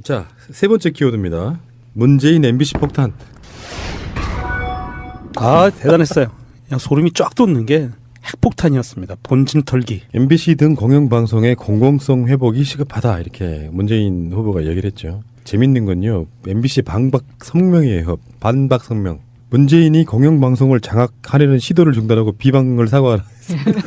자, 세 번째 키워드입니다. 문재인 MBC 폭탄. 아, 대단했어요. 그냥 소름이 쫙 돋는 게 핵폭탄이었습니다. 본진 털기. MBC 등 공영방송의 공공성 회복이 시급하다 이렇게 문재인 후보가 얘기를 했죠. 재밌는 건요. MBC 반박 성명이에요. 반박 성명. 문재인이 공영방송을 장악하려는 시도를 중단하고 비방을 사과하라 했습니다.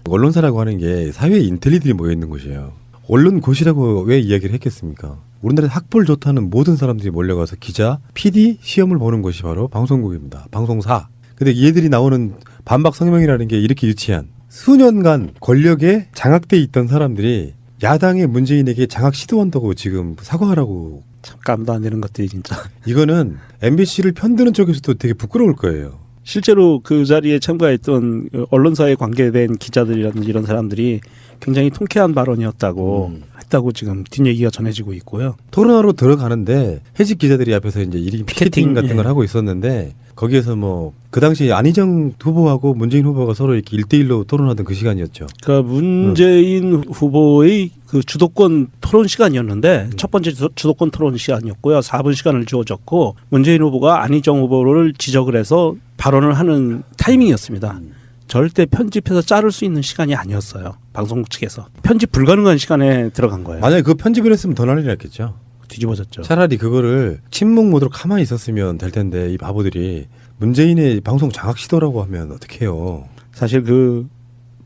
언론사라고 하는 게 사회의 인텔리들이 모여있는 곳이에요. 언론고시라고 왜 이야기를 했겠습니까? 우리나라에 학벌 좋다는 모든 사람들이 몰려가서 기자, PD 시험을 보는 곳이 바로 방송국입니다. 방송사. 근데 얘들이 나오는 반박 성명이라는 게 이렇게 유치한 수년간 권력에 장악돼 있던 사람들이 야당의 문재인에게 장악 시도한다고 지금 사과하라고. 참 깜도 안 되는 것들이 진짜. 이거는 MBC를 편드는 쪽에서도 되게 부끄러울 거예요. 실제로 그 자리에 참가했던 언론사에 관계된 기자들이라든지 이런 사람들이 굉장히 통쾌한 발언이었다고 했다고 지금 뒷얘기가 전해지고 있고요. 토론하러 들어가는데 해직 기자들이 앞에서 이제 일인 피켓팅 같은 걸 하고 있었는데 거기에서 뭐 그 당시 안희정 후보하고 문재인 후보가 서로 이렇게 1대1로 토론하던 그 시간이었죠. 그러니까 문재인 후보의 그 주도권 토론 시간이었는데 첫 번째 주도권 토론 시간이었고요. 4분 시간을 주어졌고 문재인 후보가 안희정 후보를 지적을 해서 발언을 하는 타이밍이었습니다. 절대 편집해서 자를 수 있는 시간이 아니었어요. 방송국 측에서. 편집 불가능한 시간에 들어간 거예요. 만약에 그 편집을 했으면 더 난리 났겠죠. 뒤집어졌죠. 차라리 그거를 침묵 모드로 가만히 있었으면 될 텐데 이 바보들이 문재인의 방송 장악 시도라고 하면 어떡해요. 사실 그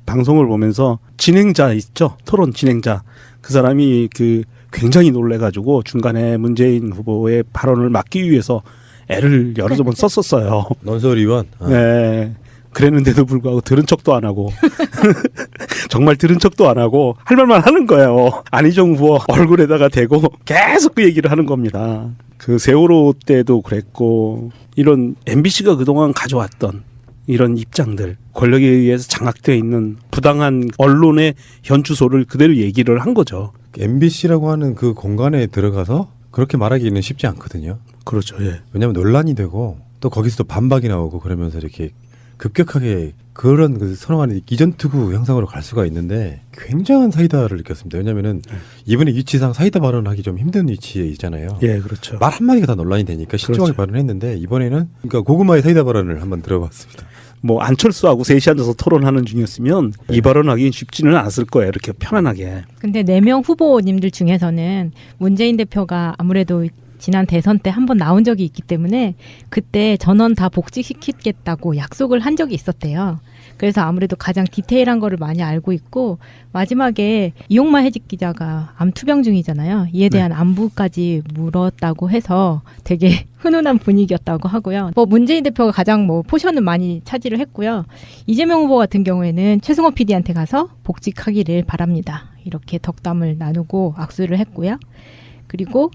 방송을 보면서 진행자 있죠. 토론 진행자. 그 사람이 그 굉장히 놀래가지고 중간에 문재인 후보의 발언을 막기 위해서 애를 여러 번 썼었어요. 논설위원. 네. 그랬는데도 불구하고 들은 척도 안 하고 정말 들은 척도 안 하고 할 말만 하는 거예요. 안희정 후보 얼굴에다가 대고 계속 그 얘기를 하는 겁니다. 그 세월호 때도 그랬고 이런 MBC가 그동안 가져왔던 이런 입장들 권력에 의해서 장악되어 있는 부당한 언론의 현주소를 그대로 얘기를 한 거죠. MBC라고 하는 그 공간에 들어가서 그렇게 말하기는 쉽지 않거든요. 그렇죠. 예. 왜냐하면 논란이 되고 또 거기서도 반박이 나오고 그러면서 이렇게 급격하게 그런 그 선호하는 이전투구 형상으로 갈 수가 있는데 굉장한 사이다를 느꼈습니다. 왜냐하면은 이번에 위치상 사이다 발언하기 좀 힘든 위치에 있잖아요. 예, 그렇죠. 말 한마디가 다 논란이 되니까 신중하게 그렇죠. 발언했는데 이번에는 그러니까 고구마의 사이다 발언을 한번 들어봤습니다. 뭐 안철수하고 셋이 앉아서 토론하는 중이었으면 이 발언하기 쉽지는 않았을 거예요. 이렇게 편안하게. 근데 4명 후보님들 중에서는 문재인 대표가 아무래도 지난 대선 때 한 번 나온 적이 있기 때문에 그때 전원 다 복직시키겠다고 약속을 한 적이 있었대요. 그래서 아무래도 가장 디테일한 거를 많이 알고 있고 마지막에 이용마 해직 기자가 암 투병 중이잖아요. 이에 대한 안부까지 물었다고 해서 되게 훈훈한 분위기였다고 하고요. 뭐 문재인 대표가 가장 뭐 포션은 많이 차지를 했고요. 이재명 후보 같은 경우에는 최승호 PD한테 가서 복직하기를 바랍니다. 이렇게 덕담을 나누고 악수를 했고요. 그리고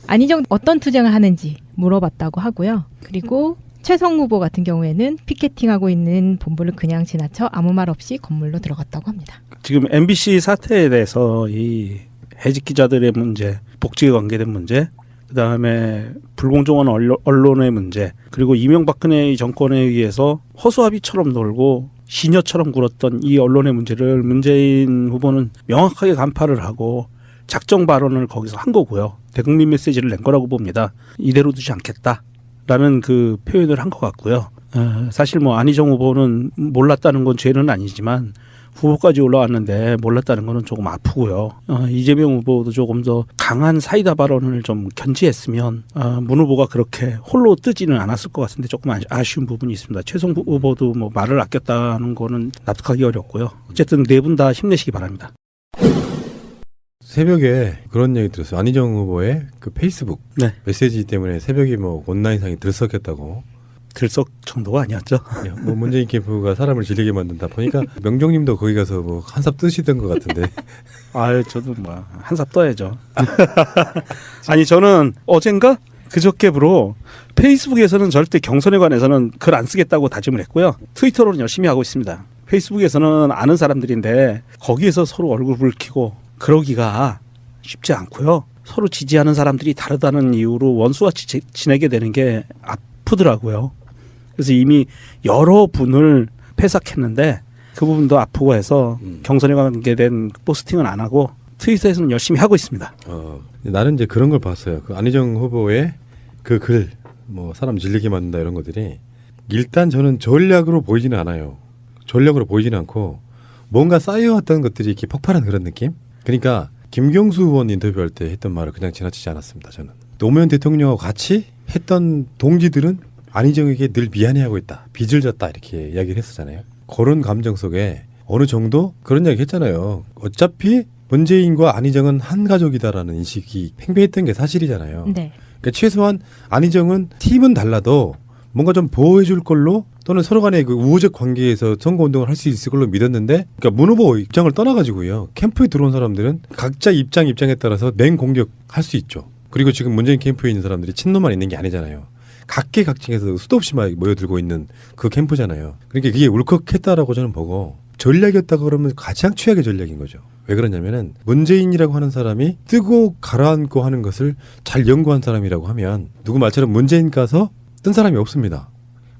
안희정 어떤 투쟁을 하는지 물어봤다고 하고요. 그리고 최성 후보 같은 경우에는 피켓팅하고 있는 본부를 그냥 지나쳐 아무 말 없이 건물로 들어갔다고 합니다. 지금 MBC 사태에 대해서 이 해직 기자들의 문제, 복직에 관계된 문제, 그다음에 불공정한 언론의 문제, 그리고 이명박근혜 정권에 의해서 허수아비처럼 놀고 시녀처럼 굴었던 이 언론의 문제를 문재인 후보는 명확하게 간파를 하고 작정 발언을 거기서 한 거고요. 대국민 메시지를 낸 거라고 봅니다. 이대로 두지 않겠다라는 그 표현을 한 것 같고요. 사실 뭐 안희정 후보는 몰랐다는 건 죄는 아니지만 후보까지 올라왔는데 몰랐다는 거는 조금 아프고요. 이재명 후보도 조금 더 강한 사이다 발언을 좀 견지했으면 문 후보가 그렇게 홀로 뜨지는 않았을 것 같은데 조금 아쉬운 부분이 있습니다. 최성 후보도 뭐 말을 아꼈다는 거는 납득하기 어렵고요. 어쨌든 네 분 다 힘내시기 바랍니다. 새벽에 그런 얘기 들었어요. 안희정 후보의 그 페이스북 네. 메시지 때문에 새벽에 뭐 온라인상이 들썩했다고. 들썩 정도가 아니었죠. 뭐 문재인 캠프가 사람을 질리게 만든다 보니까 명종님도 거기 가서 뭐 한삽 뜨시던 것 같은데. 아유, 저도 뭐 한삽 떠야죠. 아니 저는 어젠가 그저께부로 페이스북에서는 절대 경선에 관해서는 글 안 쓰겠다고 다짐을 했고요. 트위터로는 열심히 하고 있습니다. 페이스북에서는 아는 사람들인데 거기에서 서로 얼굴 붉히고 그러기가 쉽지 않고요. 서로 지지하는 사람들이 다르다는 이유로 원수같이 지내게 되는 게 아프더라고요. 그래서 이미 여러 분을 패삭했는데 그 부분도 아프고 해서 경선에 관계된 포스팅은 안 하고 트윗에서는 열심히 하고 있습니다. 나는 이제 그런 걸 봤어요. 그 안희정 후보의 그 글, 뭐 사람 질리게 만든다 이런 것들이 일단 저는 전략으로 보이지는 않아요. 전략으로 보이지는 않고 뭔가 쌓여왔던 것들이 이렇게 폭발한 그런 느낌? 그러니까 김경수 의원 인터뷰할 때 했던 말을 그냥 지나치지 않았습니다. 저는 노무현 대통령하고 같이 했던 동지들은 안희정에게 늘 미안해하고 있다. 빚을 졌다 이렇게 이야기를 했었잖아요. 그런 감정 속에 어느 정도 그런 이야기 했잖아요. 어차피 문재인과 안희정은 한 가족이다라는 인식이 팽배했던 게 사실이잖아요. 네. 그러니까 최소한 안희정은 팀은 달라도 뭔가 좀 보호해줄 걸로 또는 서로 간의 그 우호적 관계에서 선거운동을 할 수 있을 걸로 믿었는데, 그러니까 문 후보 입장을 떠나가지고요. 캠프에 들어온 사람들은 각자 입장에 따라서 맹공격할 수 있죠. 그리고 지금 문재인 캠프에 있는 사람들이 친노만 있는 게 아니잖아요. 각계각층에서 수도 없이 막 모여들고 있는 그 캠프잖아요. 그러니까 그게 울컥했다라고 저는 보고, 전략이었다 그러면 가장 최악의 전략인 거죠. 왜 그러냐면은 문재인이라고 하는 사람이 뜨고 가라앉고 하는 것을 잘 연구한 사람이라고 하면 누구 말처럼 문재인 까서 뜬 사람이 없습니다.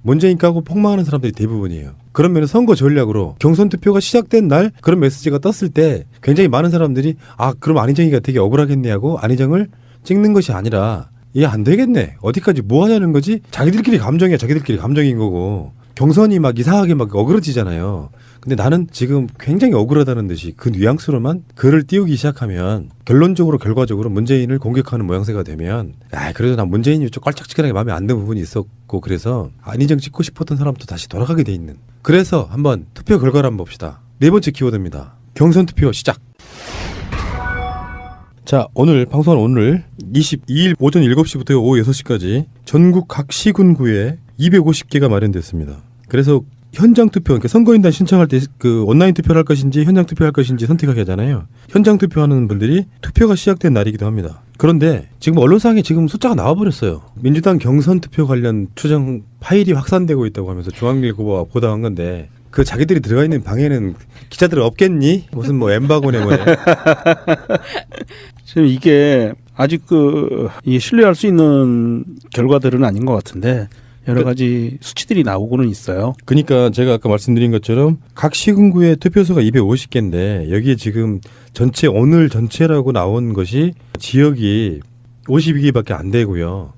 문재인 까고 폭망하는 사람들이 대부분이에요. 그러면 선거 전략으로 경선 투표가 시작된 날 그런 메시지가 떴을 때 굉장히 많은 사람들이 그럼 안희정이가 되게 억울하겠네 하고 안희정을 찍는 것이 아니라 이게 안 되겠네. 어디까지 뭐 하자는 거지? 자기들끼리 감정이야. 자기들끼리 감정인 거고. 경선이 막 이상하게 막 어그러지잖아요. 근데 나는 지금 굉장히 억울하다는 듯이 그 뉘앙스로만 글을 띄우기 시작하면 결론적으로 결과적으로 문재인을 공격하는 모양새가 되면 그래도 난 문재인이 좀 깔짝지근하게 마음에 안 드는 부분이 있었고 그래서 안희정 찍고 싶었던 사람도 다시 돌아가게 돼 있는. 그래서 한번 투표 결과를 한번 봅시다. 네 번째 키워드입니다. 경선 투표 시작. 자, 오늘 방송한 오늘 22일 오전 7시부터 오후 6시까지 전국 각 시군구에 250개가 마련됐습니다. 그래서 현장 투표, 그러니까 선거인단 신청할 때 그 온라인 투표를 할 것인지 현장 투표할 것인지 선택하게 하잖아요. 현장 투표하는 분들이 투표가 시작된 날이기도 합니다. 그런데 지금 언론상에 지금 숫자가 나와버렸어요. 민주당 경선 투표 관련 추정 파일이 확산되고 있다고 하면서 중앙일 후보가 보도한 건데 그 자기들이 들어가 있는 방에는 기자들 없겠니? 무슨 뭐 엠바고네 뭐네. 지금 이게 아직 이게 신뢰할 수 있는 결과들은 아닌 것 같은데 여러 가지 수치들이 나오고는 있어요. 그러니까 제가 아까 말씀드린 것처럼 각 시군구의 투표소가 250개인데 여기에 지금 전체 오늘 전체라고 나온 것이 지역이 52개밖에 안 되고요.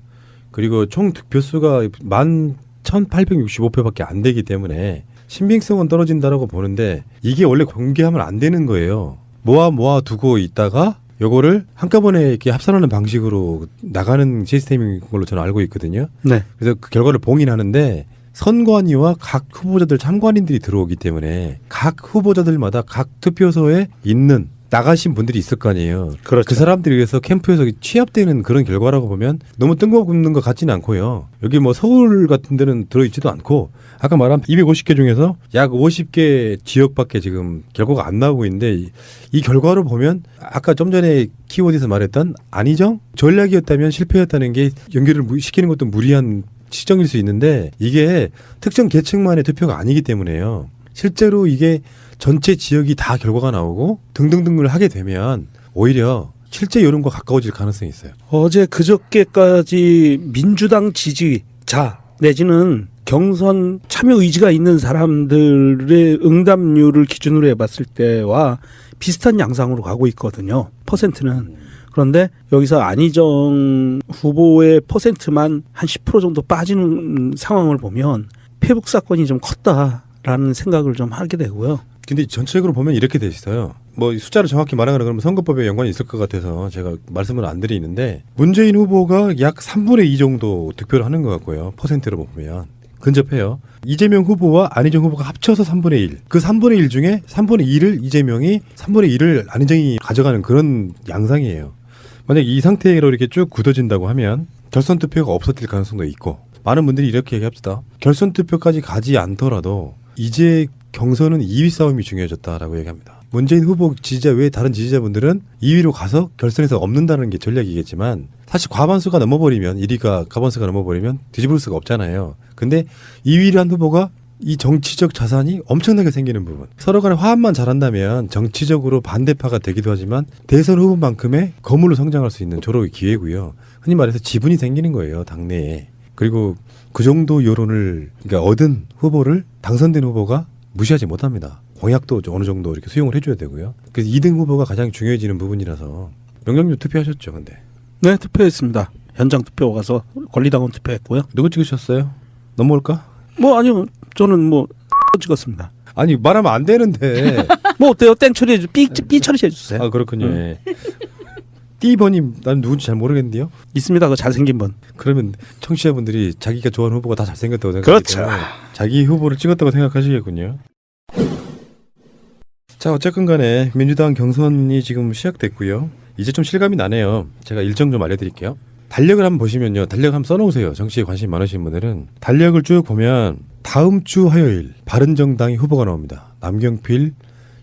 그리고 총 득표수가 11,865표밖에 안 되기 때문에 신빙성은 떨어진다라고 보는데 이게 원래 공개하면 안 되는 거예요. 모아 두고 있다가 요거를 한꺼번에 이렇게 합산하는 방식으로 나가는 시스템인 걸로 저는 알고 있거든요. 네. 그래서 그 결과를 봉인하는데 선관위와 각 후보자들 참관인들이 들어오기 때문에 각 후보자들마다 각 투표소에 있는 나가신 분들이 있을 거 아니에요. 그렇죠. 그 사람들에 의해서 캠프에서 취합되는 그런 결과라고 보면 너무 뜬금없는 것 같지는 않고요. 여기 뭐 서울 같은 데는 들어있지도 않고 아까 말한 250개 중에서 약 50개 지역밖에 지금 결과가 안 나오고 있는데 이 결과를 보면 아까 좀 전에 키워드에서 말했던 안희정 전략이었다면 실패였다는 게 연결을 시키는 것도 무리한 시정일 수 있는데 이게 특정 계층만의 투표가 아니기 때문에요. 실제로 이게 전체 지역이 다 결과가 나오고 등등등을 하게 되면 오히려 실제 여론과 가까워질 가능성이 있어요. 어제 그저께까지 민주당 지지자 내지는 경선 참여 의지가 있는 사람들의 응답률을 기준으로 해봤을 때와 비슷한 양상으로 가고 있거든요. 퍼센트는. 그런데 여기서 안희정 후보의 퍼센트만 한 10% 정도 빠지는 상황을 보면 페북 사건이 좀 컸다라는 생각을 좀 하게 되고요. 근데 전체적으로 보면 이렇게 돼 있어요. 뭐 숫자를 정확히 말하거나 그러면 선거법에 연관이 있을 것 같아서 제가 말씀을 안 드리는데 문재인 후보가 약 3분의 2 정도 득표를 하는 것 같고요. 퍼센트로 보면 근접해요. 이재명 후보와 안희정 후보가 합쳐서 3분의 1. 그 3분의 1 중에 3분의 2를 이재명이 3분의 2를 안희정이 가져가는 그런 양상이에요. 만약 이 상태로 이렇게 쭉 굳어진다고 하면 결선 투표가 없어질 가능성도 있고 많은 분들이 이렇게 얘기합시다. 결선 투표까지 가지 않더라도 이제 경선은 2위 싸움이 중요해졌다라고 얘기합니다. 문재인 후보 지지자 외에 다른 지지자분들은 2위로 가서 결선에서 없는다는 게 전략이겠지만 사실 과반수가 넘어버리면 1위가 과반수가 넘어버리면 뒤집을 수가 없잖아요. 근데 2위란 후보가 이 정치적 자산이 엄청나게 생기는 부분. 서로 간에 화합만 잘한다면 정치적으로 반대파가 되기도 하지만 대선 후보만큼의 거물로 성장할 수 있는 조로의 기회고요. 흔히 말해서 지분이 생기는 거예요. 당내에. 그리고 그 정도 여론을 그러니까 얻은 후보를 당선된 후보가 무시하지 못합니다. 공약도 어느 정도 이렇게 수용을 해줘야 되고요. 그래서 2등 후보가 가장 중요해지는 부분이라서 명령률 투표하셨죠, 근데 네, 투표했습니다. 현장 투표 가서 권리당원 투표했고요. 누구 찍으셨어요? 넘어올까? 뭐 아니요, 저는 뭐 찍었습니다. 아니 말하면 안 되는데. 뭐 어때요? 땡 처리해 주, 삐 처리해 주세요. 아 그렇군요. 예. 띠번님 난 누군지 잘 모르겠는데요. 있습니다. 그 잘생긴 분. 그러면 청취자분들이 자기가 좋아하는 후보가 다 잘생겼다고 생각하기 그렇죠. 때문에 자기 후보를 찍었다고 생각하시겠군요. 자 어쨌건 간에 민주당 경선이 지금 시작됐고요. 이제 좀 실감이 나네요. 제가 일정 좀 알려드릴게요. 달력을 한번 보시면요. 달력 한번 써놓으세요. 정치에 관심 많으신 분들은. 달력을 쭉 보면 다음 주 화요일 바른정당이 후보가 나옵니다. 남경필,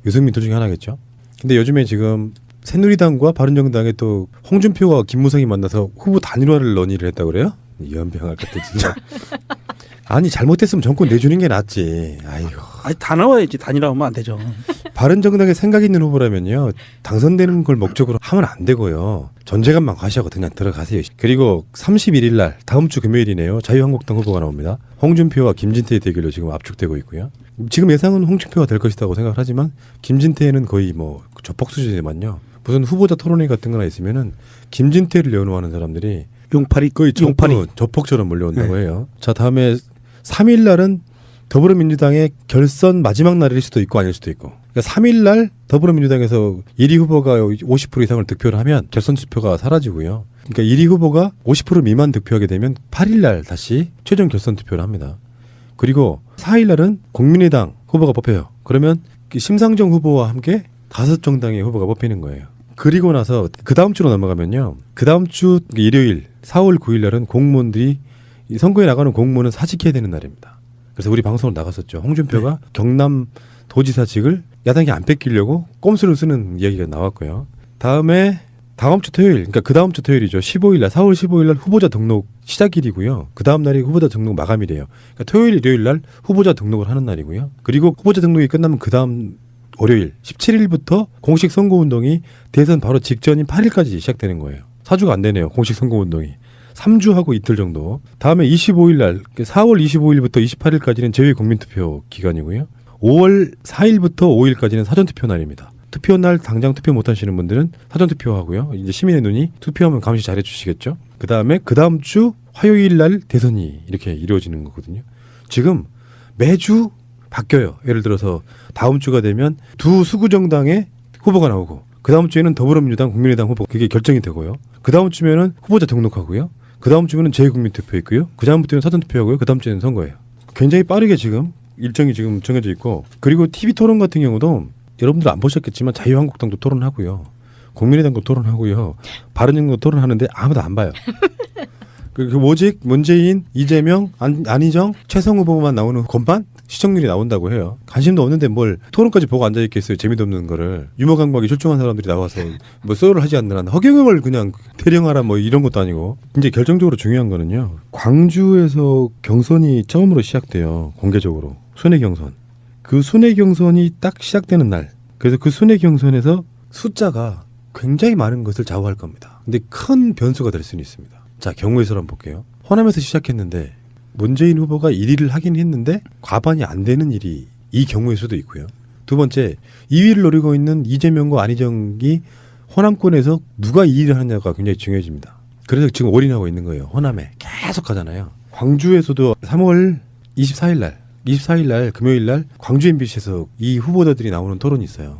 유승민 둘 중에 하나겠죠. 근데 요즘에 지금 새누리당과 바른정당에 또 홍준표와 김무성이 만나서 후보 단일화를 논의를 했다고 그래요? 연병할 것 같아 진짜. 아니 잘못됐으면 정권 내주는 게 낫지. 아이고. 아니 다 나와야지. 단일화 하면 안 되죠. 바른정당에 생각 있는 후보라면요. 당선되는 걸 목적으로 하면 안 되고요. 존재감만 과시하고 그냥 들어가세요. 그리고 31일 날 다음 주 금요일이네요. 자유한국당 후보가 나옵니다. 홍준표와 김진태의 대결로 지금 압축되고 있고요. 지금 예상은 홍준표가 될 것이라고 생각을 하지만 김진태는 거의 뭐 조폭 수준이지만요. 무슨 후보자 토론회 같은 거나 있으면은 김진태를 연호하는 사람들이 용팔이 거의 용팔이. 조폭처럼 몰려온다고 해요. 자 다음에 3일 날은 더불어민주당의 결선 마지막 날일 수도 있고 아닐 수도 있고. 그러니까 3일 날 더불어민주당에서 1위 후보가 50% 이상을 득표를 하면 결선 투표가 사라지고요. 그러니까 1위 후보가 50% 미만 득표하게 되면 8일 날 다시 최종 결선 투표를 합니다. 그리고 4일 날은 국민의당 후보가 뽑혀요. 그러면 심상정 후보와 함께 5정당의 후보가 뽑히는 거예요. 그리고 나서 그 다음 주로 넘어가면요. 그 다음 주 일요일 4월 9일 날은 공무원들이 이 선거에 나가는 공무원은 사직해야 되는 날입니다. 그래서 우리 방송을 나갔었죠. 홍준표가 경남 도지사직을 야당이 안 뺏기려고 꼼수를 쓰는 이야기가 나왔고요. 다음에 다음 주 토요일, 그러니까 그 다음 주 토요일이죠. 15일 날, 4월 15일 날 후보자 등록 시작일이고요. 그 다음 날이 후보자 등록 마감일이에요. 그러니까 토요일, 일요일 날 후보자 등록을 하는 날이고요. 그리고 후보자 등록이 끝나면 그 다음 월요일 17일부터 공식 선거운동이 대선 바로 직전인 8일까지 시작되는 거예요. 4주가 안 되네요. 공식 선거운동이. 3주하고 이틀 정도. 다음에 25일 날 4월 25일부터 28일까지는 재외국민투표 기간이고요. 5월 4일부터 5일까지는 사전투표 날입니다. 투표 날 당장 투표 못 하시는 분들은 사전투표하고요. 이제 시민의 눈이 투표하면 감시 잘해 주시겠죠. 그다음에 그 다음 주 화요일 날 대선이 이렇게 이루어지는 거거든요. 지금 매주 바뀌어요. 예를 들어서 다음 주가 되면 두 수구 정당의 후보가 나오고 그 다음 주에는 더불어민주당, 국민의당 후보 그게 결정이 되고요. 그 다음 주면은 후보자 등록하고요. 그 다음 주면은 재국민투표 있고요. 그 다음부터는 사전투표하고요. 그 다음 주에는 선거예요. 굉장히 빠르게 지금 일정이 지금 정해져 있고 그리고 TV 토론 같은 경우도 여러분들 안 보셨겠지만 자유한국당도 토론하고요. 국민의당도 토론하고요. 바른정당도 토론하는데 아무도 안 봐요. 그 오직 문재인, 이재명, 안희정, 최성 후보만 나오는 건반 시청률이 나온다고 해요. 관심도 없는데 뭘 토론까지 보고 앉아 있겠어요. 재미도 없는 거를. 유머감각이 출중한 사람들이 나와서 뭐 쏘를 하지 않는 한 허경영을 그냥 대령하라 뭐 이런 것도 아니고. 이제 결정적으로 중요한 거는요. 광주에서 경선이 처음으로 시작돼요. 공개적으로. 순회 경선. 그 순회 경선이 딱 시작되는 날. 그래서 그 순회 경선에서 숫자가 굉장히 많은 것을 좌우할 겁니다. 근데 큰 변수가 될 수는 있습니다. 자, 경우의 수를 한번 볼게요. 호남에서 시작했는데 문재인 후보가 1위를 하긴 했는데 과반이 안 되는 일이 이 경우의 수도 있고요. 두 번째, 2위를 노리고 있는 이재명과 안희정이 호남권에서 누가 2위를 하느냐가 굉장히 중요해집니다. 그래서 지금 올인하고 있는 거예요. 호남에 계속 가잖아요. 광주에서도 3월 24일 날 금요일 날 광주 MBC에서 이 후보자들이 나오는 토론이 있어요.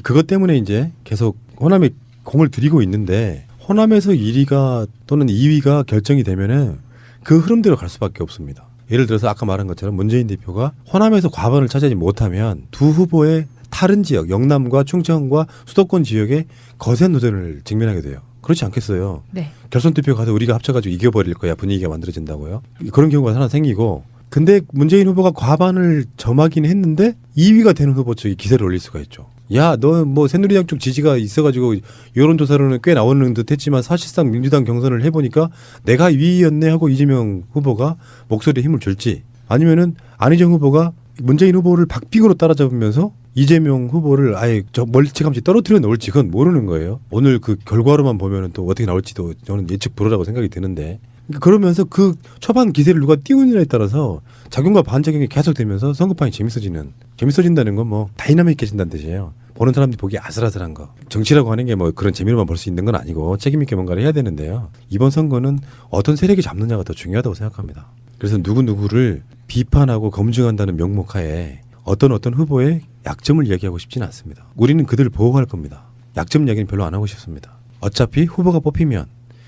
그것 때문에 이제 계속 호남에 공을 들이고 있는데 호남에서 1위가 또는 2위가 결정이 되면은 그 흐름대로 갈 수밖에 없습니다. 예를 들어서 아까 말한 것처럼 문재인 대표가 호남에서 과반을 차지하지 못하면 두 후보의 다른 지역, 영남과 충청과 수도권 지역에 거센 도전을 직면하게 돼요. 그렇지 않겠어요? 네. 결선 투표 가서 우리가 합쳐가지고 이겨버릴 거야. 분위기가 만들어진다고요. 그런 경우가 하나 생기고 근데 문재인 후보가 과반을 점하긴 했는데 2위가 되는 후보 쪽이 기세를 올릴 수가 있죠. 야, 너 뭐 새누리당 쪽 지지가 있어가지고 여론조사로는 꽤 나오는 듯했지만 사실상 민주당 경선을 해보니까 내가 2위였네 하고 이재명 후보가 목소리에 힘을 줄지 아니면은 안희정 후보가 문재인 후보를 박빙으로 따라잡으면서 이재명 후보를 아예 저 멀찌감치 떨어뜨려 놓을지 그건 모르는 거예요. 오늘 그 결과로만 보면은 또 어떻게 나올지도 저는 예측 불허라고 생각이 드는데 그러면서 그 초반 기세를 누가 띄우느냐에 따라서 작용과 반작용이 계속되면서 선거판이 재밌어진다는 건 뭐 다이나믹해진다는 뜻이에요. 보는 사람들이 보기 아슬아슬한 거. 정치라고 하는 게 뭐 그런 재미로만 볼 수 있는 건 아니고 책임 있게 뭔가를 해야 되는데요. 이번 선거는 어떤 세력이 잡느냐가 더 중요하다고 생각합니다. 그래서 누구누구를 비판하고 검증한다는 명목하에 어떤 후보의 약점을 이야기하고 싶지는 않습니다. 우리는 그들을 보호할 겁니다. 약점 이야기는 별로 안 하고 싶습니다. 어차피 후보가 뽑히면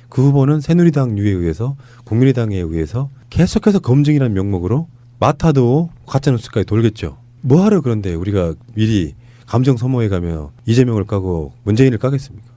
그 후보는 새누리당류에 의해서 국민의당에 의해서 계속해서 검증이라는 명목으로 마타도 가짜뉴스까지 돌겠죠. 뭐하러 그런데 우리가 미리 감정 소모해가며 이재명을 까고 문재인을 까겠습니까?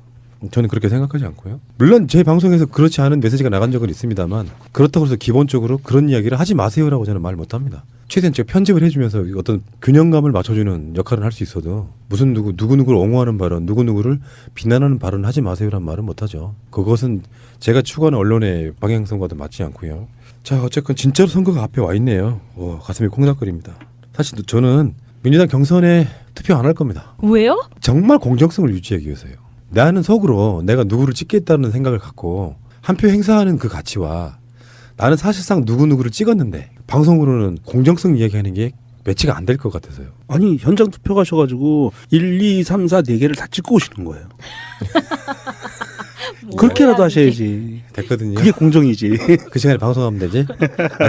저는 그렇게 생각하지 않고요. 물론 제 방송에서 그렇지 않은 메시지가 나간 적은 있습니다만 그렇다고 해서 기본적으로 그런 이야기를 하지 마세요라고 저는 말 못합니다. 최대한 제가 편집을 해주면서 어떤 균형감을 맞춰주는 역할을 할 수 있어도 무슨 누구누구를 옹호하는 발언, 누구누구를 비난하는 발언 하지 마세요라는 말은 못하죠. 그것은 제가 추구하는 언론의 방향성과도 맞지 않고요. 자, 어쨌건 진짜로 선거가 앞에 와 있네요. 가슴이 콩닥거립니다. 사실 저는 민주당 경선에 투표 안 할 겁니다. 왜요? 정말 공정성을 유지하기 위해서요. 나는 속으로 내가 누구를 찍겠다는 생각을 갖고 한 표 행사하는 그 가치와 나는 사실상 누구누구를 찍었는데 방송으로는 공정성 이야기하는 게 매치가 안 될 것 같아서요. 아니 현장 투표 가셔가지고 1, 2, 3, 4, 4개를 다 찍고 오시는 거예요. 그렇게라도 하셔야지. 됐거든요. 그게 공정이지. 그 시간에 방송하면 되지.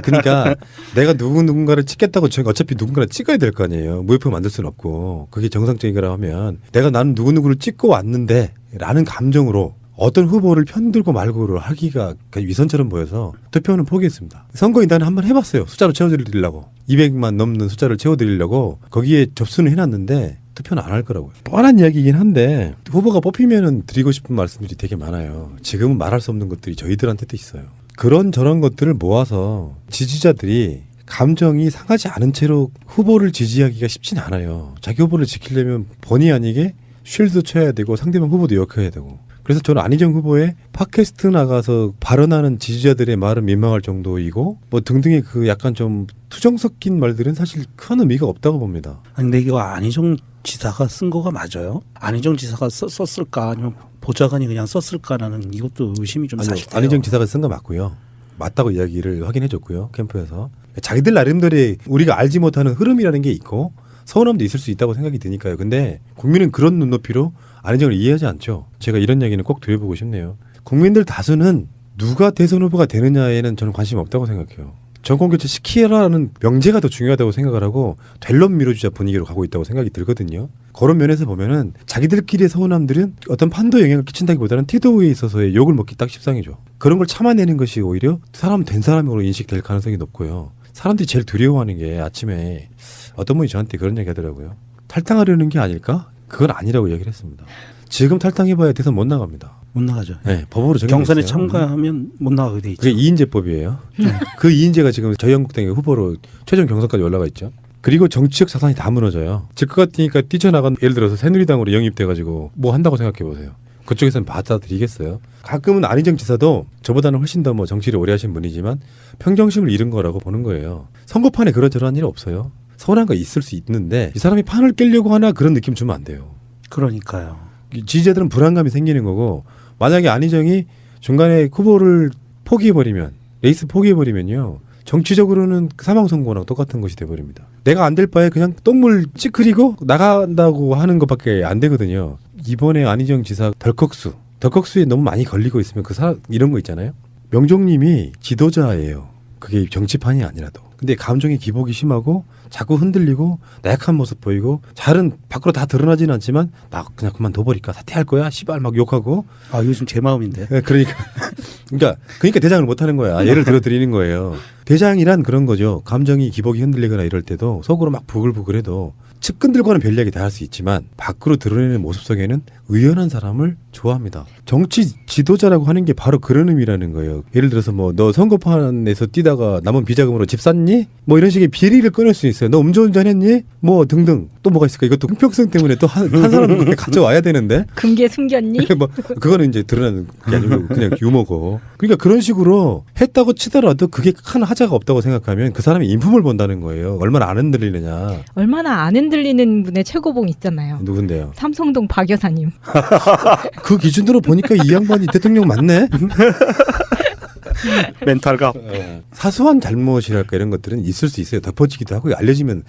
그러니까 내가 누군가를 찍겠다고 저희가 어차피 누군가를 찍어야 될 거 아니에요. 무효표 만들 수는 없고 그게 정상적인 거라 하면 내가 나는 누구누구를 찍고 왔는데 라는 감정으로 어떤 후보를 편들고 말고를 하기가 위선처럼 보여서 투표는 포기했습니다. 선거인단을 한번 해봤어요. 숫자로 채워드리려고. 200만 넘는 숫자를 채워드리려고 거기에 접수는 해놨는데 투표는 안 할 거라고요. 뻔한 이야기이긴 한데 후보가 뽑히면은 드리고 싶은 말씀들이 되게 많아요. 지금은 말할 수 없는 것들이 저희들한테도 있어요. 그런 저런 것들을 모아서 지지자들이 감정이 상하지 않은 채로 후보를 지지하기가 쉽진 않아요. 자기 후보를 지키려면 본의 아니게 쉴드 쳐야 되고 상대방 후보도 욕해야 되고. 그래서 저는 안희정 후보의 팟캐스트 나가서 발언하는 지지자들의 말은 민망할 정도이고 뭐 등등의 그 약간 좀 투정 섞인 말들은 사실 큰 의미가 없다고 봅니다. 아니 근데 이거 안희정 지사가 쓴 거가 맞아요? 안희정 지사가 썼을까 아니면 보좌관이 그냥 썼을까라는 이것도 의심이 좀 사실돼요. 안희정 지사가 쓴 거 맞고요. 맞다고 이야기를 확인해줬고요. 캠프에서. 자기들 나름대로의 우리가 알지 못하는 흐름이라는 게 있고 서운함도 있을 수 있다고 생각이 드니까요. 근데 국민은 그런 눈높이로 안희정을 이해하지 않죠. 제가 이런 얘기는 꼭 드려보고 싶네요. 국민들 다수는 누가 대선 후보가 되느냐에는 저는 관심이 없다고 생각해요. 정권교체 시키라는 명제가 더 중요하다고 생각을 하고 될 놈 밀어주자 분위기로 가고 있다고 생각이 들거든요. 그런 면에서 보면은 자기들끼리의 서운함들은 어떤 판도에 영향을 끼친다기보다는 태도에 있어서의 욕을 먹기 딱 십상이죠. 그런 걸 참아내는 것이 오히려 사람 된 사람으로 인식될 가능성이 높고요. 사람들이 제일 두려워하는 게 아침에 어떤 분이 저한테 그런 얘기 하더라고요. 탈당하려는 게 아닐까? 그건 아니라고 얘기를 했습니다. 지금 탈당해봐야 대선 못 나갑니다. 못 나가죠. 네, 법으로 정해져 경선에 있어요. 참가하면 못 나가게 돼 있죠. 그게 이인재법이에요. 그 이인재가 지금 저희한국당의 후보로 최종 경선까지 올라가 있죠. 그리고 정치적 자산이 다 무너져요. 질 것 같으니까 뛰쳐나간 예를 들어서 새누리당으로 영입돼가지고 뭐 한다고 생각해보세요. 그쪽에서는 받아들이겠어요. 가끔은 안희정 지사도 저보다는 훨씬 더 뭐 정치를 오래 하신 분이지만 평정심을 잃은 거라고 보는 거예요. 선거판에 그런저런 일 없어요. 서운한 거 있을 수 있는데 이 사람이 판을 깨려고 하나 그런 느낌 주면 안 돼요. 그러니까요. 지지자들은 불안감이 생기는 거고 만약에 안희정이 중간에 후보를 포기해버리면 레이스 포기해버리면요. 정치적으로는 사망선고랑 똑같은 것이 돼버립니다. 내가 안 될 바에 그냥 똥물 찌그리고 나간다고 하는 것밖에 안 되거든요. 이번에 안희정 지사 덜컥수에 너무 많이 걸리고 있으면 그 사람 이런 거 있잖아요. 명종님이 지도자예요. 그게 정치판이 아니라도. 근데 감정의 기복이 심하고 자꾸 흔들리고 나약한 모습 보이고 잘은 밖으로 다 드러나지는 않지만 나 그냥 그만둬버릴까 사퇴할 거야 씨발 막 욕하고. 아 요즘 제 마음인데. 그러니까 대장을 못하는 거야. 예를 들어 드리는 거예요. 대장이란 그런 거죠. 감정이 기복이 흔들리거나 이럴 때도 속으로 막 부글부글해도 측근들과는 별 이야기 다 할 수 있지만 밖으로 드러내는 모습 속에는 의연한 사람을 좋아합니다. 정치 지도자라고 하는 게 바로 그런 의미라는 거예요. 예를 들어서 뭐 너 선거판에서 뛰다가 남은 비자금으로 집 샀니? 뭐 이런 식의 비리를 꺼낼 수 있어요. 너 음주운전 했니? 뭐 등등. 또 뭐가 있을까? 이것도 형평성 때문에 또 한 사람 가져와야 되는데. 금괴 숨겼니? 뭐 그거는 이제 드러나는 게 아니고 그냥 유머고. 그러니까 그런 식으로 했다고 치더라도 그게 큰 하자가 없다고 생각하면 그 사람이 인품을 본다는 거예요. 얼마나 안 흔들리느냐. 얼마나 안 흔들리는 분의 최고봉 있잖아요. 누군데요? 삼성동 박 여사님. 그 기준으로 보니까 이 양반이 대통령 맞네. 멘탈가. 사소한 잘못이랄까 이런 것들은 있을 수 있어요. 덮어지기도 하고 알려지면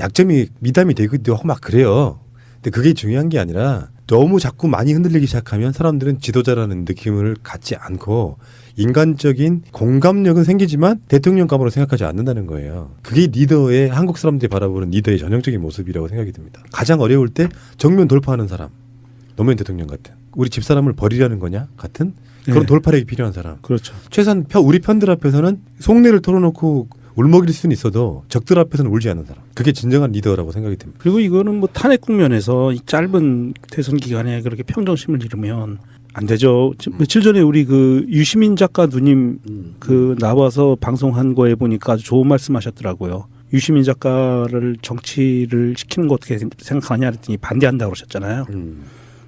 약점이 미담이 되기도 하고 막 그래요. 근데 그게 중요한 게 아니라 너무 자꾸 많이 흔들리기 시작하면 사람들은 지도자라는 느낌을 갖지 않고 인간적인 공감력은 생기지만 대통령감으로 생각하지 않는다는 거예요. 그게 리더의 한국 사람들이 바라보는 리더의 전형적인 모습이라고 생각이 듭니다. 가장 어려울 때 정면 돌파하는 사람. 노무현 대통령 같은. 우리 집사람을 버리려는 거냐? 같은 그런 네. 돌파력이 필요한 사람. 그렇죠. 최소한 우리 편들 앞에서는 속내를 털어놓고 울먹일 수는 있어도 적들 앞에서는 울지 않는 사람. 그게 진정한 리더라고 생각이 듭니다. 그리고 이거는 뭐 탄핵 국면에서 이 짧은 대선 기간에 그렇게 평정심을 잃으면 안 되죠. 며칠 전에 우리 그 유시민 작가 누님 그 나와서 방송한 거에 보니까 아주 좋은 말씀하셨더라고요. 유시민 작가를 정치를 시키는 거 어떻게 생각하냐 했더니 반대한다고 그러셨잖아요.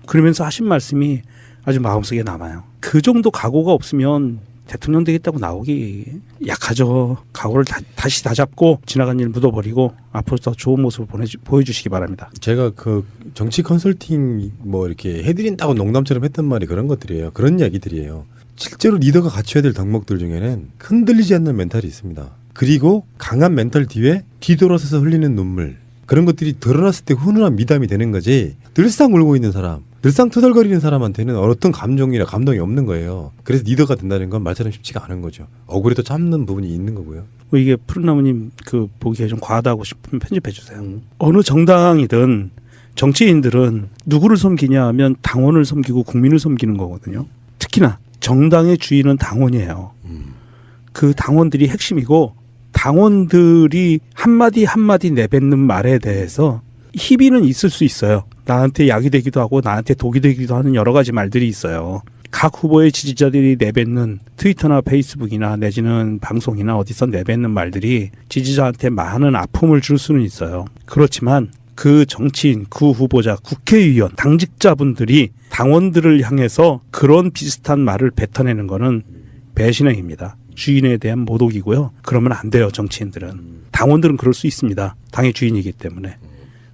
그러면서 하신 말씀이 아주 마음속에 남아요. 그 정도 각오가 없으면 대통령 되겠다고 나오기 약하죠. 각오를 다시 다잡고 지나간 일 묻어버리고 앞으로 더 좋은 모습을 보여주시기 바랍니다. 제가 그 정치 컨설팅 뭐 이렇게 해드린다고 농담처럼 했던 말이 그런 것들이에요. 그런 이야기들이에요. 실제로 리더가 갖춰야 될 덕목들 중에는 흔들리지 않는 멘탈이 있습니다. 그리고 강한 멘탈 뒤에 뒤돌아서서 흘리는 눈물. 그런 것들이 드러났을 때 훈훈한 미담이 되는 거지. 늘상 울고 있는 사람, 늘상 투덜거리는 사람한테는 어떤 감정이나 감동이 없는 거예요. 그래서 리더가 된다는 건 말처럼 쉽지가 않은 거죠. 억울해도 참는 부분이 있는 거고요. 뭐 이게 푸른나무님 그 보기에 좀 과하다고 싶으면 편집해 주세요. 어느 정당이든 정치인들은 누구를 섬기냐 하면 당원을 섬기고 국민을 섬기는 거거든요. 특히나 정당의 주인은 당원이에요. 그 당원들이 핵심이고 당원들이 한마디 한마디 내뱉는 말에 대해서 희비는 있을 수 있어요. 나한테 약이 되기도 하고 나한테 독이 되기도 하는 여러 가지 말들이 있어요. 각 후보의 지지자들이 내뱉는 트위터나 페이스북이나 내지는 방송이나 어디서 내뱉는 말들이 지지자한테 많은 아픔을 줄 수는 있어요. 그렇지만 그 정치인, 그 후보자, 국회의원, 당직자분들이 당원들을 향해서 그런 비슷한 말을 뱉어내는 거는 배신행위입니다. 주인에 대한 모독이고요. 그러면 안 돼요, 정치인들은. 당원들은 그럴 수 있습니다. 당의 주인이기 때문에.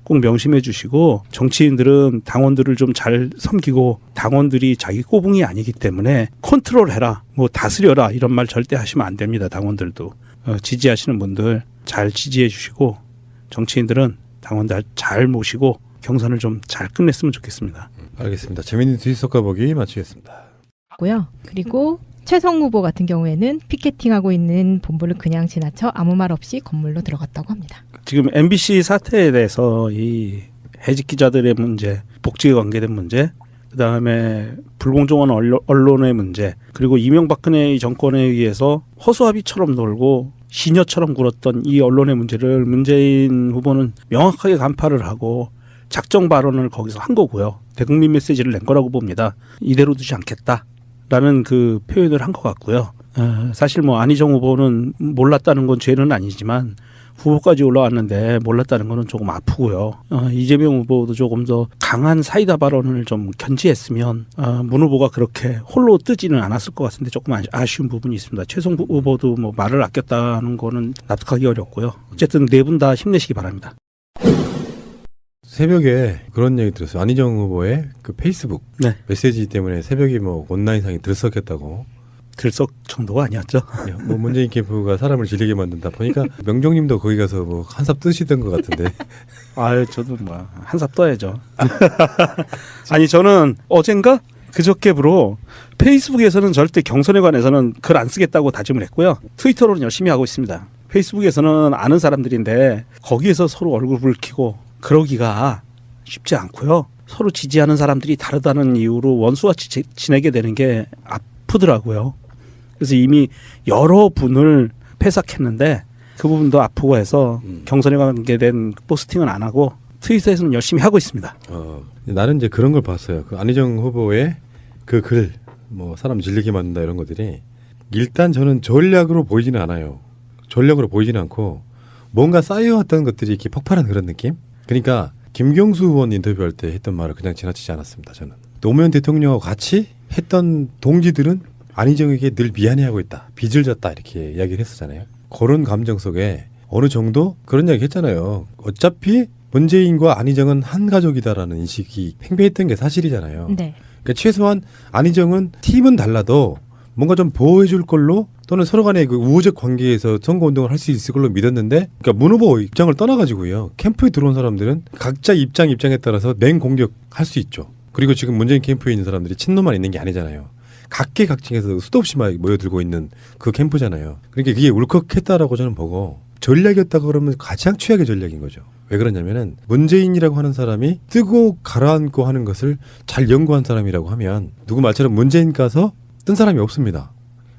꼭 명심해 주시고 정치인들은 당원들을 좀 잘 섬기고 당원들이 자기 꼬붕이 아니기 때문에 컨트롤해라, 뭐 다스려라 이런 말 절대 하시면 안 됩니다. 당원들도. 지지하시는 분들 잘 지지해 주시고 정치인들은 당원들 잘 모시고 경선을 좀 잘 끝냈으면 좋겠습니다. 알겠습니다. 재미있는 트윗 보기 마치겠습니다. 고요. 그리고 최성 후보 같은 경우에는 피켓팅하고 있는 본부를 그냥 지나쳐 아무 말 없이 건물로 들어갔다고 합니다. 지금 MBC 사태에 대해서 이 해직 기자들의 문제, 복지에 관계된 문제, 그다음에 불공정한 언론의 문제, 그리고 이명박근혜 정권에 의해서 허수아비처럼 놀고 시녀처럼 굴었던 이 언론의 문제를 문재인 후보는 명확하게 간파를 하고 작정 발언을 거기서 한 거고요. 대국민 메시지를 낸 거라고 봅니다. 이대로 두지 않겠다라는 그 표현을 한 것 같고요. 사실 뭐 안희정 후보는 몰랐다는 건 죄는 아니지만 후보까지 올라왔는데 몰랐다는 거는 조금 아프고요. 이재명 후보도 조금 더 강한 사이다 발언을 좀 견지했으면 문 후보가 그렇게 홀로 뜨지는 않았을 것 같은데 조금 아쉬운 부분이 있습니다. 최성 후보도 뭐 말을 아꼈다는 거는 납득하기 어렵고요. 어쨌든 네 분 다 힘내시기 바랍니다. 새벽에 그런 얘기 들었어요. 안희정 후보의 그 페이스북 네. 메시지 때문에 새벽에 뭐 온라인상이 들썩했다고. 들썩 정도가 아니었죠. 뭐 문재인 캠프가 사람을 질리게 만든다 보니까 명종님도 거기 가서 뭐 한삽 뜨시던 것 같은데. 아유, 저도 뭐 한삽 떠야죠. 아니 저는 어젠가 그저께부로 페이스북에서는 절대 경선에 관해서는 글 안 쓰겠다고 다짐을 했고요. 트위터로는 열심히 하고 있습니다. 페이스북에서는 아는 사람들인데 거기에서 서로 얼굴 붉히고 그러기가 쉽지 않고요. 서로 지지하는 사람들이 다르다는 이유로 원수같이 지내게 되는 게 아프더라고요. 그래서 이미 여러 분을 패삭했는데 그 부분도 아프고 해서 경선에 관계된 포스팅은 안 하고 트위터에서는 열심히 하고 있습니다. 나는 이제 그런 걸 봤어요. 그 안희정 후보의 그 글, 뭐 사람 질리게 만든다 이런 것들이 일단 저는 전략으로 보이지는 않아요. 전략으로 보이지는 않고 뭔가 쌓여왔던 것들이 이렇게 폭발한 그런 느낌? 그러니까 김경수 의원 인터뷰할 때 했던 말을 그냥 지나치지 않았습니다. 저는 노무현 대통령하고 같이 했던 동지들은 안희정에게 늘 미안해하고 있다. 빚을 졌다. 이렇게 이야기를 했었잖아요. 그런 감정 속에 어느 정도 그런 이야기 했잖아요. 어차피 문재인과 안희정은 한 가족이다라는 인식이 팽배했던 게 사실이잖아요. 네. 그러니까 최소한 안희정은 팀은 달라도 뭔가 좀 보호해줄 걸로 또는 서로 간의 그 우호적 관계에서 선거운동을 할 수 있을 걸로 믿었는데 그러니까 문 후보 입장을 떠나가지고요. 캠프에 들어온 사람들은 각자 입장에 따라서 맹공격할 수 있죠. 그리고 지금 문재인 캠프에 있는 사람들이 친노만 있는 게 아니잖아요. 각계각층에서 수도 없이 막 모여들고 있는 그 캠프잖아요. 그러니까 그게 울컥했다라고 저는 보고 전략이었다고 그러면 가장 최악의 전략인 거죠. 왜 그러냐면은 문재인이라고 하는 사람이 뜨고 가라앉고 하는 것을 잘 연구한 사람이라고 하면 누구 말처럼 문재인 까서 뜬 사람이 없습니다.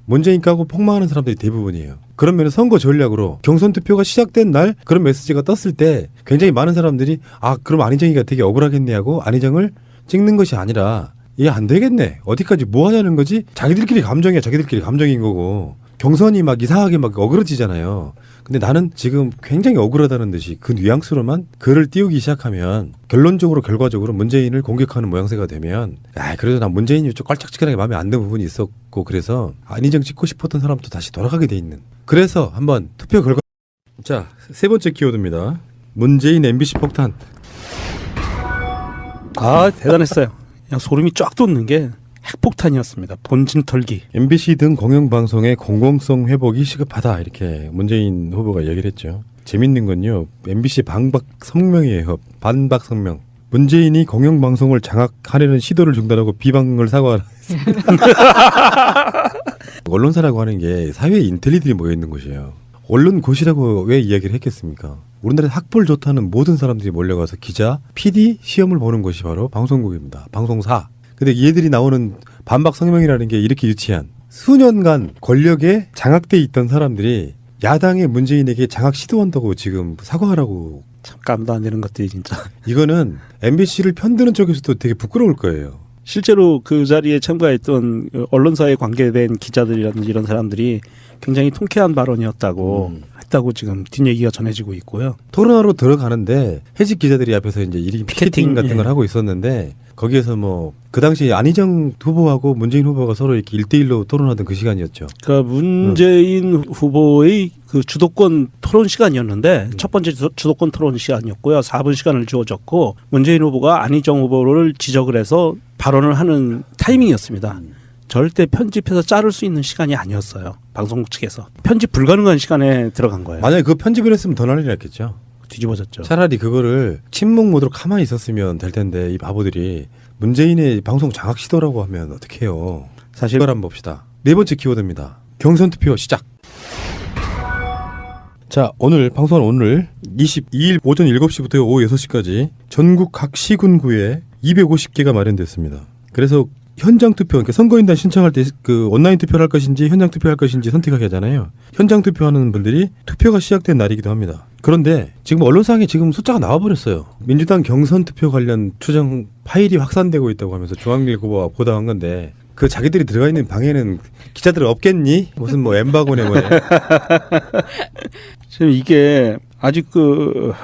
문재인 까고 폭망하는 사람들이 대부분이에요. 그러면 선거 전략으로 경선 투표가 시작된 날 그런 메시지가 떴을 때 굉장히 많은 사람들이 아 그럼 안희정이가 되게 억울하겠네 하고 안희정을 찍는 것이 아니라 이게 안 되겠네. 어디까지 뭐 하자는 거지? 자기들끼리 감정이야. 자기들끼리 감정인 거고. 경선이 막 이상하게 막 어그러지잖아요. 근데 나는 지금 굉장히 억울하다는 듯이 그 뉘앙스로만 글을 띄우기 시작하면 결론적으로 결과적으로 문재인을 공격하는 모양새가 되면 그래도 난 문재인이 좀 깔짝지근하게 마음에 안 드는 부분이 있었고 그래서 안희정 찍고 싶었던 사람도 다시 돌아가게 돼 있는. 그래서 한번 투표 결과 자, 세 번째 키워드입니다. 문재인 MBC 폭탄. 아 대단했어요. 그냥 소름이 쫙 돋는 게 핵폭탄이었습니다. 본진 털기. MBC 등 공영방송의 공공성 회복이 시급하다 이렇게 문재인 후보가 얘기를 했죠. 재밌는 건요. MBC 반박 성명이에요. 반박 성명. 문재인이 공영방송을 장악하려는 시도를 중단하고 비방을 사과하라 했습니다. 언론사라고 하는 게 사회에 인텔리들이 모여있는 곳이에요. 언론고시라고 왜 이야기를 했겠습니까? 우리나라에 학벌 좋다는 모든 사람들이 몰려가서 기자, PD 시험을 보는 것이 바로 방송국입니다. 방송사. 근데 얘들이 나오는 반박 성명이라는 게 이렇게 유치한 수년간 권력에 장악돼 있던 사람들이 야당의 문재인에게 장악 시도한다고 지금 사과하라고. 참 깜도 안 되는 것들이 진짜. 이거는 MBC를 편드는 쪽에서도 되게 부끄러울 거예요. 실제로 그 자리에 참가했던 언론사에 관계된 기자들이라든지 이런 사람들이 굉장히 통쾌한 발언이었다고 했다고 지금 뒷얘기가 전해지고 있고요. 토론하러 들어가는데 해직 기자들이 앞에서 이제 일일 피켓팅 같은 걸 하고 있었는데 거기에서 뭐 그 당시 안희정 후보하고 문재인 후보가 서로 이렇게 1대1로 토론하던 그 시간이었죠. 그러니까 문재인 후보의 그 주도권 토론 시간이었는데 첫 번째 주도권 토론 시간이었고요. 4분 시간을 주어졌고 문재인 후보가 안희정 후보를 지적을 해서 발언을 하는 타이밍이었습니다. 절대 편집해서 자를 수 있는 시간이 아니었어요. 방송국 측에서. 편집 불가능한 시간에 들어간 거예요. 만약에 그 편집을 했으면 더 난리 났겠죠. 뒤집어졌죠. 차라리 그거를 침묵 모드로 가만히 있었으면 될 텐데 이 바보들이 문재인의 방송 장악 시도라고 하면 어떡해요. 사실 이걸 한번 봅시다. 네 번째 키워드입니다. 경선 투표 시작. 자, 오늘 방송은 오늘 22일 오전 7시부터 오후 6시까지 전국 각 시군구에 250개가 마련됐습니다. 그래서 현장 투표, 그러니까 선거인단 신청할 때 그 온라인 투표를 할 것인지 현장 투표할 것인지 선택하게 하잖아요. 현장 투표하는 분들이 투표가 시작된 날이기도 합니다. 그런데 지금 언론상에 지금 숫자가 나와버렸어요. 민주당 경선 투표 관련 추정 파일이 확산되고 있다고 하면서 중앙일 후보가 보도한 건데 그 자기들이 들어가 있는 방에는 기자들 없겠니? 무슨 뭐 엠바고네 뭐네. 지금 이게 아직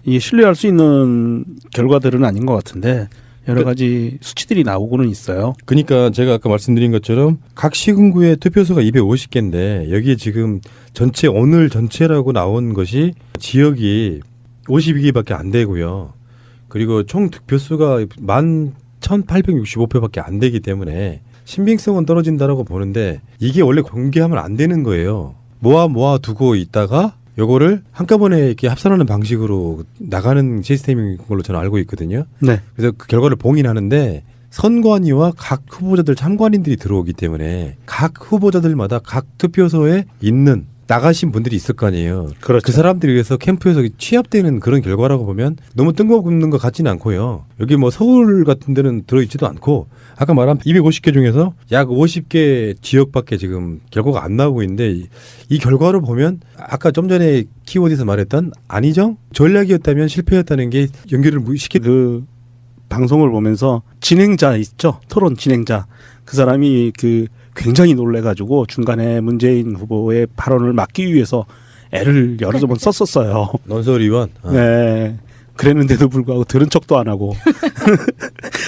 이게 신뢰할 수 있는 결과들은 아닌 것 같은데 여러 가지 수치들이 나오고는 있어요. 그러니까 제가 아까 말씀드린 것처럼 각 시군구의 투표소가 250개인데 여기에 지금 전체 오늘 전체라고 나온 것이 지역이 52개밖에 안 되고요. 그리고 총 득표수가 11,865표밖에 안 되기 때문에 신빙성은 떨어진다라고 보는데 이게 원래 공개하면 안 되는 거예요. 모아 두고 있다가 요거를 한꺼번에 이렇게 합산하는 방식으로 나가는 시스템인 걸로 저는 알고 있거든요. 네. 그래서 그 결과를 봉인하는데 선관위와 각 후보자들 참관인들이 들어오기 때문에 각 후보자들마다 각 투표소에 있는 나가신 분들이 있을 거 아니에요. 그렇죠. 그 사람들에 의해서 캠프에서 취합되는 그런 결과라고 보면 너무 뜬금없는 것 같지는 않고요. 여기 뭐 서울 같은 데는 들어있지도 않고 아까 말한 250개 중에서 약 50개 지역밖에 지금 결과가 안 나오고 있는데 이 결과를 보면 아까 좀 전에 키워드에서 말했던 안희정 전략이었다면 실패였다는 게 연결을 시키 그 방송을 보면서 진행자 있죠. 토론 진행자. 그 사람이 굉장히 놀래가지고 중간에 문재인 후보의 발언을 막기 위해서 애를 여러 번 썼었어요. 논설위원. 네. 그랬는데도 불구하고 들은 척도 안 하고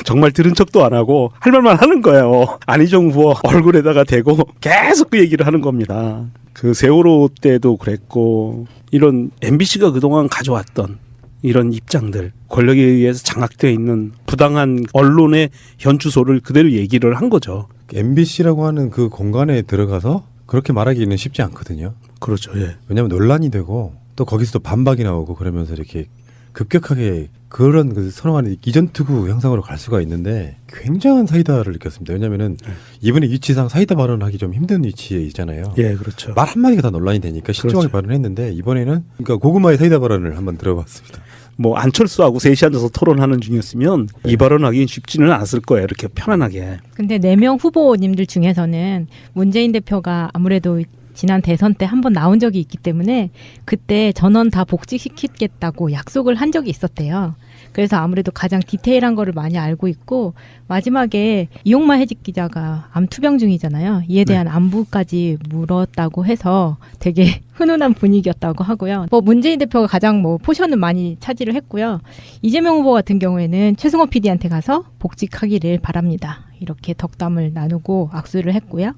정말 들은 척도 안 하고 할 말만 하는 거예요. 안희정 후보 얼굴에다가 대고 계속 그 얘기를 하는 겁니다. 그 세월호 때도 그랬고 이런 MBC가 그동안 가져왔던 이런 입장들, 권력에 의해서 장악되어 있는 부당한 언론의 현주소를 그대로 얘기를 한 거죠. MBC라고 하는 그 공간에 들어가서 그렇게 말하기는 쉽지 않거든요. 그렇죠. 예. 왜냐하면 논란이 되고 또 거기서 또 반박이 나오고 그러면서 이렇게 급격하게 그런 그 선호하는 이전투구 형상으로 갈 수가 있는데 굉장한 사이다를 느꼈습니다. 왜냐하면은 이번에 위치상 사이다 발언하기 좀 힘든 위치에 있잖아요. 예, 그렇죠. 말 한마디가 다 논란이 되니까 신중하게 그렇죠. 발언했는데 이번에는 그러니까 고구마의 사이다 발언을 한번 들어봤습니다. 뭐 안철수하고 셋이 앉아서 토론하는 중이었으면 이 발언하기 쉽지는 않았을 거예요. 이렇게 편안하게. 근데 4명 후보님들 중에서는 문재인 대표가 아무래도 지난 대선 때 한 번 나온 적이 있기 때문에 그때 전원 다 복직시키겠다고 약속을 한 적이 있었대요. 그래서 아무래도 가장 디테일한 거를 많이 알고 있고 마지막에 이용마 해직 기자가 암 투병 중이잖아요. 이에 대한 안부까지 물었다고 해서 되게 훈훈한 분위기였다고 하고요. 뭐 문재인 대표가 가장 뭐 포션은 많이 차지를 했고요. 이재명 후보 같은 경우에는 최승호 PD한테 가서 복직하기를 바랍니다. 이렇게 덕담을 나누고 악수를 했고요.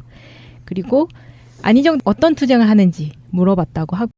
그리고 안희정 어떤 투쟁을 하는지 물어봤다고 하고